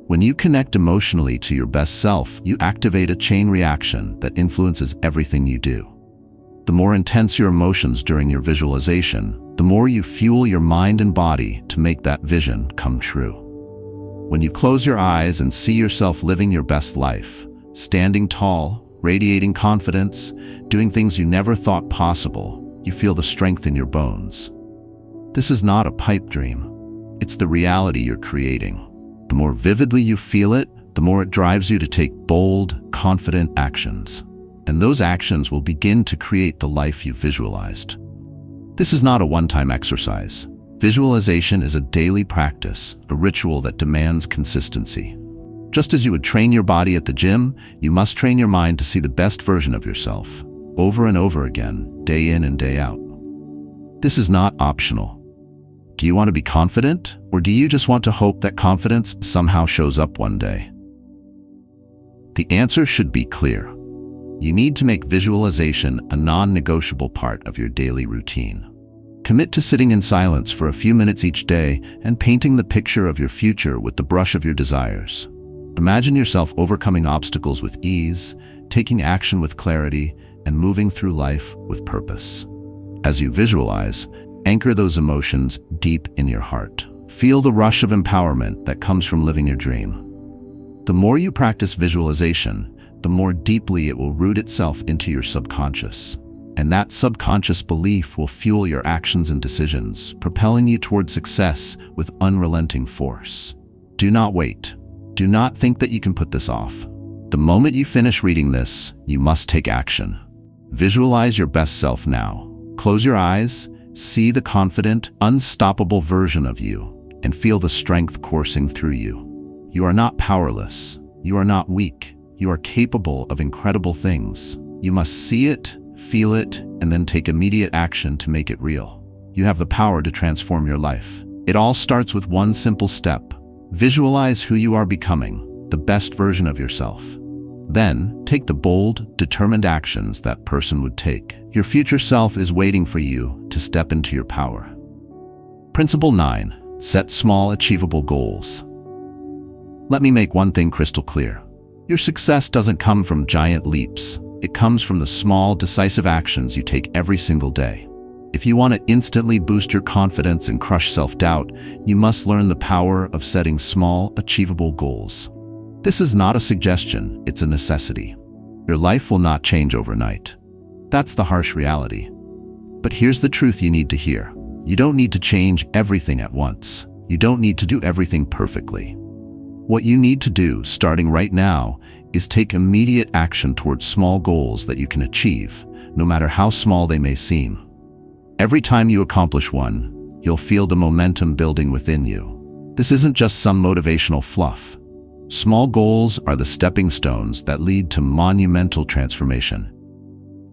When you connect emotionally to your best self, you activate a chain reaction that influences everything you do. The more intense your emotions during your visualization, the more you fuel your mind and body to make that vision come true. When you close your eyes and see yourself living your best life, standing tall, radiating confidence, doing things you never thought possible, you feel the strength in your bones. This is not a pipe dream. It's the reality you're creating. The more vividly you feel it, the more it drives you to take bold, confident actions. And those actions will begin to create the life you've visualized. This is not a one-time exercise. Visualization is a daily practice, a ritual that demands consistency. Just as you would train your body at the gym, you must train your mind to see the best version of yourself, over and over again, day in and day out. This is not optional. Do you want to be confident, or do you just want to hope that confidence somehow shows up one day? The answer should be clear. You need to make visualization a non-negotiable part of your daily routine. Commit to sitting in silence for a few minutes each day and painting the picture of your future with the brush of your desires. Imagine yourself overcoming obstacles with ease, taking action with clarity, and moving through life with purpose. As you visualize, anchor those emotions deep in your heart. Feel the rush of empowerment that comes from living your dream. The more you practice visualization, the more deeply it will root itself into your subconscious. And that subconscious belief will fuel your actions and decisions, propelling you toward success with unrelenting force. Do not wait. Do not think that you can put this off. The moment you finish reading this, you must take action. Visualize your best self now. Close your eyes, see the confident, unstoppable version of you, and feel the strength coursing through you. You are not powerless. You are not weak. You are capable of incredible things. You must see it, feel it, and then take immediate action to make it real. You have the power to transform your life. It all starts with one simple step. Visualize who you are becoming, the best version of yourself. Then, take the bold, determined actions that person would take. Your future self is waiting for you to step into your power. Principle 9. Set small, achievable goals. Let me make one thing crystal clear. Your success doesn't come from giant leaps. It comes from the small, decisive actions you take every single day. If you want to instantly boost your confidence and crush self-doubt, you must learn the power of setting small, achievable goals. This is not a suggestion, it's a necessity. Your life will not change overnight. That's the harsh reality. But here's the truth you need to hear. You don't need to change everything at once. You don't need to do everything perfectly. What you need to do, starting right now, is take immediate action towards small goals that you can achieve, no matter how small they may seem. Every time you accomplish one, you'll feel the momentum building within you. This isn't just some motivational fluff. Small goals are the stepping stones that lead to monumental transformation.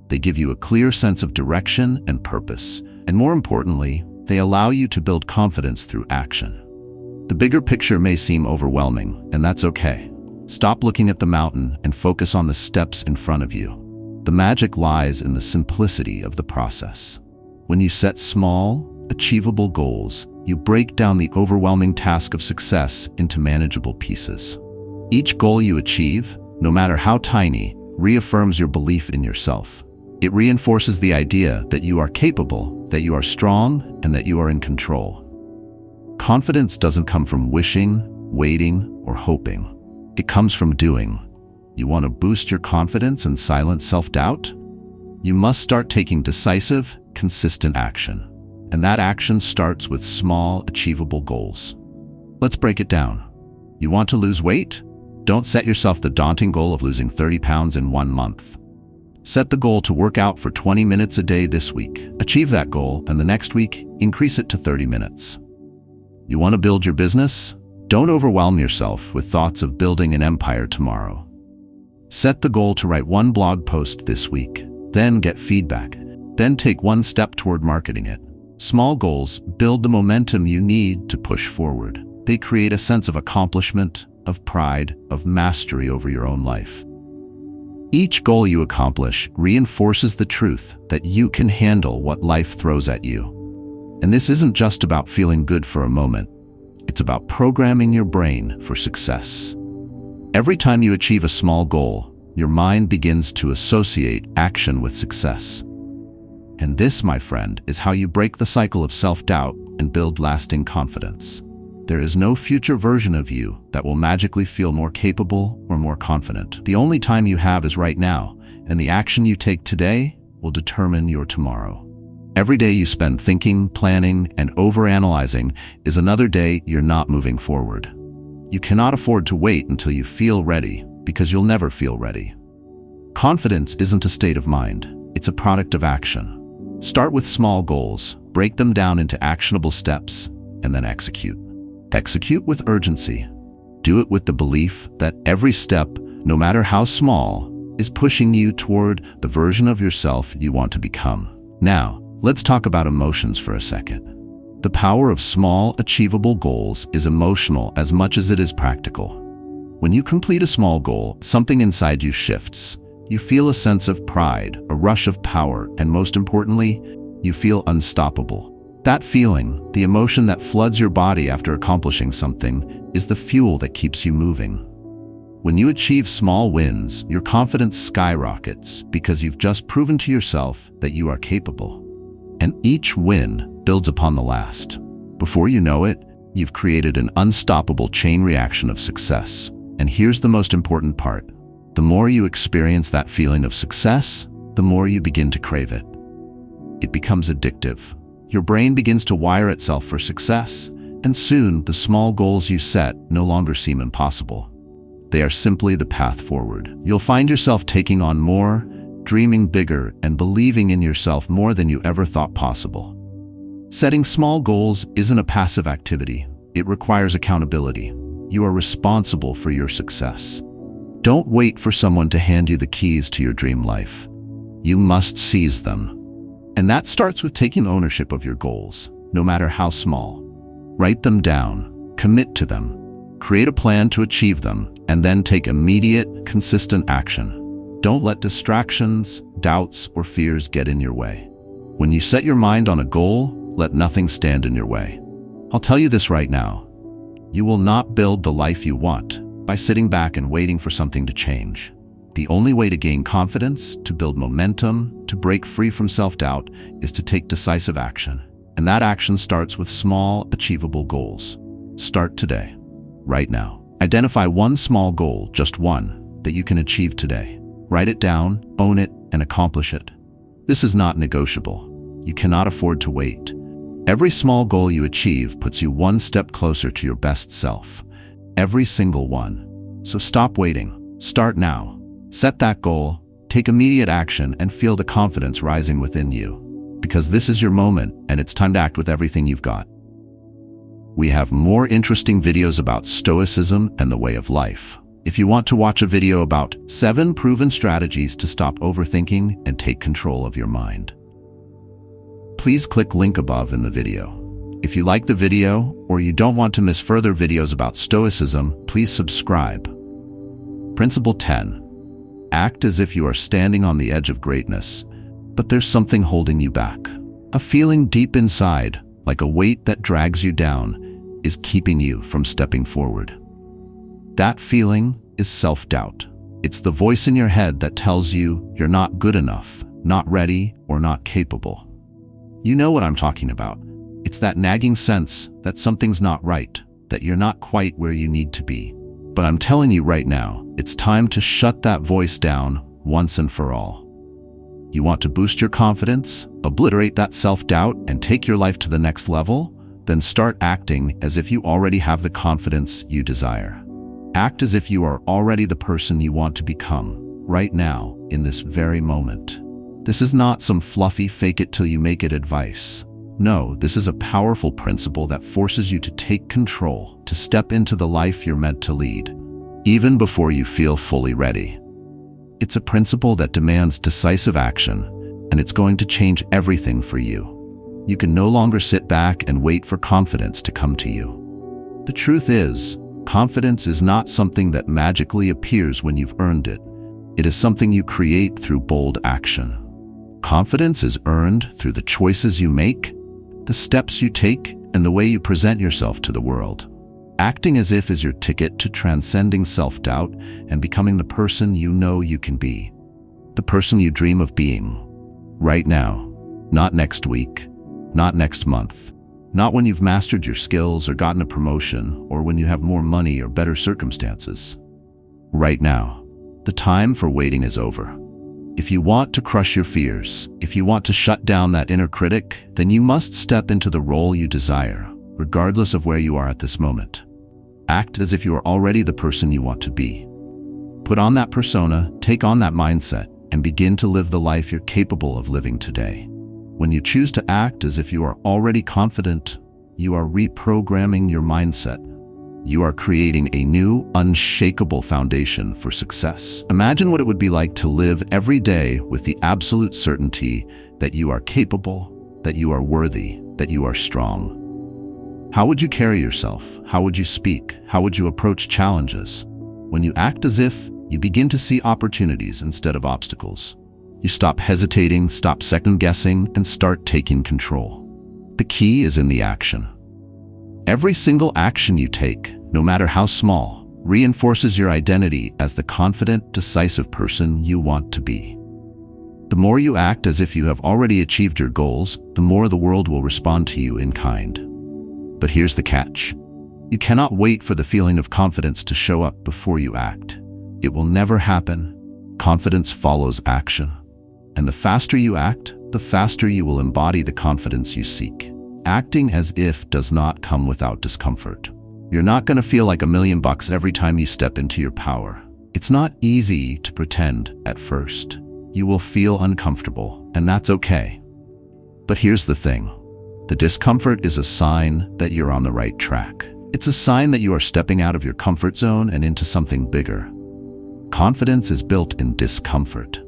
They give you a clear sense of direction and purpose, and more importantly, They allow you to build confidence through action. The bigger picture may seem overwhelming, and that's okay. Stop looking at the mountain and focus on the steps in front of you. The magic lies in the simplicity of the process. When you set small, achievable goals, you break down the overwhelming task of success into manageable pieces. Each goal you achieve, no matter how tiny, reaffirms your belief in yourself. It reinforces the idea that you are capable, that you are strong, and that you are in control. Confidence doesn't come from wishing, waiting, or hoping. It comes from doing. You want to boost your confidence and silence self-doubt? You must start taking decisive, consistent action. And that action starts with small, achievable goals. Let's break it down. You want to lose weight? Don't set yourself the daunting goal of losing 30 pounds in 1 month. Set the goal to work out for 20 minutes a day this week. Achieve that goal, and the next week, increase it to 30 minutes. You want to build your business? Don't overwhelm yourself with thoughts of building an empire tomorrow. Set the goal to write 1 blog post this week, then get feedback, then take 1 step toward marketing it. Small goals build the momentum you need to push forward. They create a sense of accomplishment, of pride, of mastery over your own life. Each goal you accomplish reinforces the truth that you can handle what life throws at you. And this isn't just about feeling good for a moment. It's about programming your brain for success. Every time you achieve a small goal, your mind begins to associate action with success. And this, my friend, is how you break the cycle of self-doubt and build lasting confidence. There is no future version of you that will magically feel more capable or more confident. The only time you have is right now, and the action you take today will determine your tomorrow. Every day you spend thinking, planning, and overanalyzing is another day you're not moving forward. You cannot afford to wait until you feel ready, because you'll never feel ready. Confidence isn't a state of mind, it's a product of action. Start with small goals, break them down into actionable steps, and then execute. Execute with urgency. Do it with the belief that every step, no matter how small, is pushing you toward the version of yourself you want to become. Now, let's talk about emotions for a second. The power of small, achievable goals is emotional as much as it is practical. When you complete a small goal, something inside you shifts. You feel a sense of pride, a rush of power, and most importantly, you feel unstoppable. That feeling, the emotion that floods your body after accomplishing something, is the fuel that keeps you moving. When you achieve small wins, your confidence skyrockets because you've just proven to yourself that you are capable. And each win builds upon the last. Before you know it, you've created an unstoppable chain reaction of success. And here's the most important part. The more you experience that feeling of success, the more you begin to crave it. It becomes addictive. Your brain begins to wire itself for success, and soon the small goals you set no longer seem impossible. They are simply the path forward. You'll find yourself taking on more, dreaming bigger, and believing in yourself more than you ever thought possible. Setting small goals isn't a passive activity. It requires accountability. You are responsible for your success. Don't wait for someone to hand you the keys to your dream life. You must seize them. And that starts with taking ownership of your goals, no matter how small. Write them down, commit to them, create a plan to achieve them, and then take immediate, consistent action. Don't let distractions, doubts, or fears get in your way. When you set your mind on a goal, let nothing stand in your way. I'll tell you this right now. You will not build the life you want by sitting back and waiting for something to change. The only way to gain confidence, to build momentum, to break free from self-doubt, is to take decisive action. And that action starts with small, achievable goals. Start today, right now. Identify one small goal, just one, that you can achieve today. Write it down, own it, and accomplish it. This is not negotiable. You cannot afford to wait. Every small goal you achieve puts you one step closer to your best self. Every single one. So stop waiting. Start now. Set that goal, take immediate action, and feel the confidence rising within you. Because this is your moment, and it's time to act with everything you've got. We have more interesting videos about Stoicism and the way of life. If you want to watch a video about 7 proven strategies to stop overthinking and take control of your mind, please click link above in the video. If you like the video or you don't want to miss further videos about Stoicism, please subscribe. Principle 10. Act as if you are standing on the edge of greatness, but there's something holding you back. A feeling deep inside, like a weight that drags you down, is keeping you from stepping forward. That feeling is self-doubt. It's the voice in your head that tells you you're not good enough, not ready, or not capable. You know what I'm talking about. It's that nagging sense that something's not right, that you're not quite where you need to be. But I'm telling you right now, it's time to shut that voice down once and for all. You want to boost your confidence, obliterate that self-doubt, and take your life to the next level? Then start acting as if you already have the confidence you desire. Act as if you are already the person you want to become, right now, in this very moment. This is not some fluffy fake-it-till-you-make-it advice. No, this is a powerful principle that forces you to take control, to step into the life you're meant to lead, even before you feel fully ready. It's a principle that demands decisive action, and it's going to change everything for you. You can no longer sit back and wait for confidence to come to you. The truth is, confidence is not something that magically appears when you've earned it. It is something you create through bold action. Confidence is earned through the choices you make, the steps you take, and the way you present yourself to the world. Acting as if is your ticket to transcending self-doubt and becoming the person you know you can be. The person you dream of being. Right now. Not next week. Not next month. Not when you've mastered your skills or gotten a promotion, or when you have more money or better circumstances. Right now. The time for waiting is over. If you want to crush your fears, if you want to shut down that inner critic, then you must step into the role you desire, regardless of where you are at this moment. Act as if you are already the person you want to be. Put on that persona, take on that mindset, and begin to live the life you're capable of living today. When you choose to act as if you are already confident, you are reprogramming your mindset. You are creating a new, unshakable foundation for success. Imagine what it would be like to live every day with the absolute certainty that you are capable, that you are worthy, that you are strong. How would you carry yourself? How would you speak? How would you approach challenges? When you act as if, you begin to see opportunities instead of obstacles. You stop hesitating, stop second-guessing, and start taking control. The key is in the action. Every single action you take, no matter how small, reinforces your identity as the confident, decisive person you want to be. The more you act as if you have already achieved your goals, the more the world will respond to you in kind. But here's the catch. You cannot wait for the feeling of confidence to show up before you act. It will never happen. Confidence follows action. And the faster you act, the faster you will embody the confidence you seek. Acting as if does not come without discomfort. You're not going to feel like $1,000,000 every time you step into your power. It's not easy to pretend at first. You will feel uncomfortable, and that's okay. But here's the thing. The discomfort is a sign that you're on the right track. It's a sign that you are stepping out of your comfort zone and into something bigger. Confidence is built in discomfort.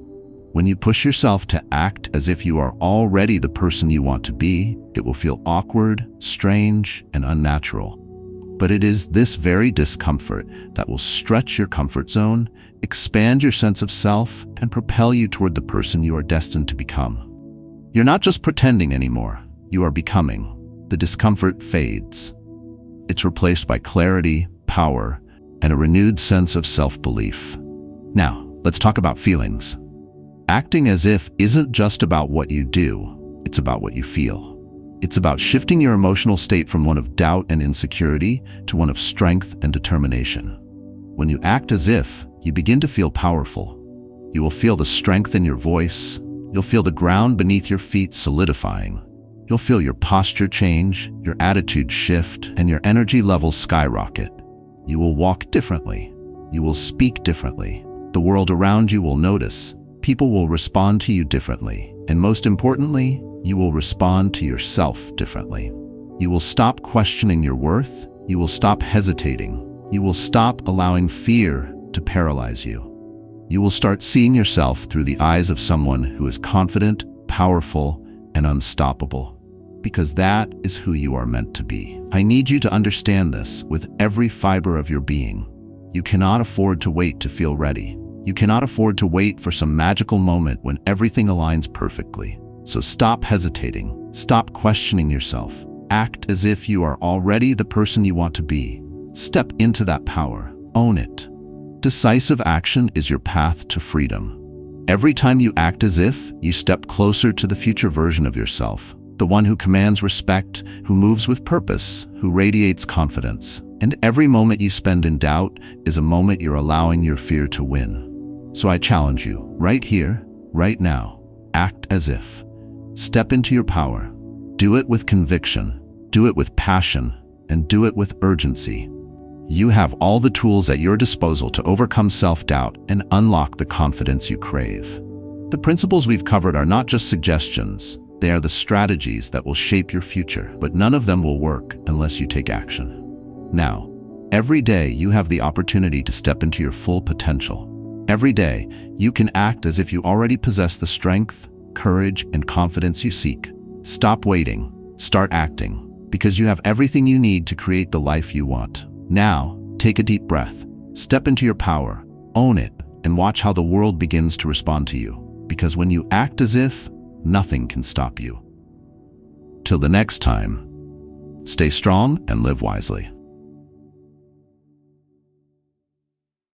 When you push yourself to act as if you are already the person you want to be, it will feel awkward, strange, and unnatural. But it is this very discomfort that will stretch your comfort zone, expand your sense of self, and propel you toward the person you are destined to become. You're not just pretending anymore, you are becoming. The discomfort fades. It's replaced by clarity, power, and a renewed sense of self-belief. Now, let's talk about feelings. Acting as if isn't just about what you do, it's about what you feel. It's about shifting your emotional state from one of doubt and insecurity to one of strength and determination. When you act as if, you begin to feel powerful. You will feel the strength in your voice. You'll feel the ground beneath your feet solidifying. You'll feel your posture change, your attitude shift, and your energy levels skyrocket. You will walk differently. You will speak differently. The world around you will notice. People will respond to you differently, and most importantly, you will respond to yourself differently. You will stop questioning your worth. You will stop hesitating. You will stop allowing fear to paralyze you. You will start seeing yourself through the eyes of someone who is confident, powerful, and unstoppable, because that is who you are meant to be. I need you to understand this with every fiber of your being. You cannot afford to wait to feel ready. You cannot afford to wait for some magical moment when everything aligns perfectly. So stop hesitating. Stop questioning yourself. Act as if you are already the person you want to be. Step into that power. Own it. Decisive action is your path to freedom. Every time you act as if, you step closer to the future version of yourself, the one who commands respect, who moves with purpose, who radiates confidence. And every moment you spend in doubt is a moment you're allowing your fear to win. So I challenge you, right here, right now, act as if. Step into your power. Do it with conviction, do it with passion, and do it with urgency. You have all the tools at your disposal to overcome self-doubt and unlock the confidence you crave. The principles we've covered are not just suggestions, they are the strategies that will shape your future, but none of them will work unless you take action. Now, every day you have the opportunity to step into your full potential. Every day, you can act as if you already possess the strength, courage, and confidence you seek. Stop waiting, start acting, because you have everything you need to create the life you want. Now, take a deep breath, step into your power, own it, and watch how the world begins to respond to you. Because when you act as if, nothing can stop you. Till the next time, stay strong and live wisely.